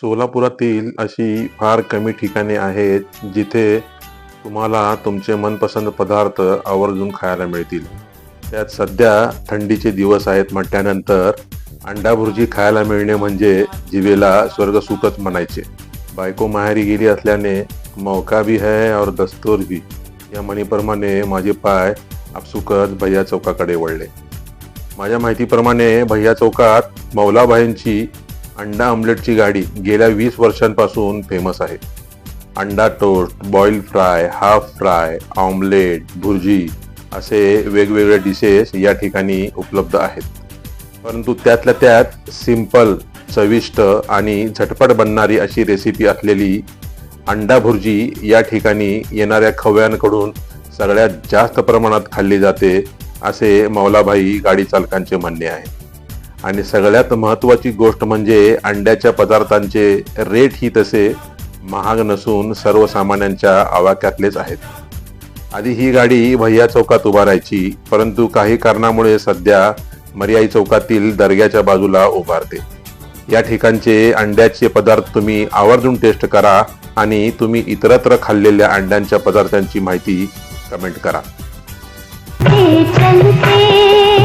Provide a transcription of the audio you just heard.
सोलापुरातील अशी फार कमी ठिकाणे आहेत जिथे तुम्हाला तुमचे मनपसंत पदार्थ आवर्जून खायला मिळतील. त्यात सध्या थंडीचे दिवस आहेत म्हटल्यानंतर अंडा भुर्जी खायला मिळणे म्हणजे जिभेला स्वर्गसुखच म्हणायचे. बायको माहेरी गेली असल्याने मौका भी है और दस्तूर भी या म्हणीप्रमाणे माझे पाय आपसुकच भैया चौकाकडे वळले. माझ्या माहितीप्रमाणे भैया चौकात मौलाबाईंची अंडा ऑमलेटची गाडी गेल्या 20 वर्षांपासून फेमस आहे. अंडा toast, boil fry, half fry, omelette, bhurji असे वेगवेगळे डिशेस या ठिकाणी उपलब्ध आहेत. परंतु त्यातल्या त्यात सिंपल, चविष्ट आणि झटपट बनणारी अशी रेसिपी असलेली अंडा भुर्जी या ठिकाणी येणाऱ्या खव्यांकडून सगळ्यात जास्त प्रमाणात खाल्ली जाते असे मौलाभाई गाडी चालकांचे म्हणणे आहे. आणि सगळ्यात महत्त्वाची गोष्ट म्हणजे अंड्याच्या पदार्थांचे रेटही तसे महाग नसून सर्वसामान्यांच्या आवाक्यातलेच आहेत. आधी ही गाडी भैया चौकात उभा राहायची, परंतु काही कारणामुळे सध्या मर्याई चौकातील दर्ग्याच्या बाजूला उभारते. या ठिकाणचे अंड्याचे पदार्थ तुम्ही आवर्जून टेस्ट करा आणि तुम्ही इतरत्र खाल्लेल्या अंड्यांच्या पदार्थांची माहिती कमेंट करा. चलते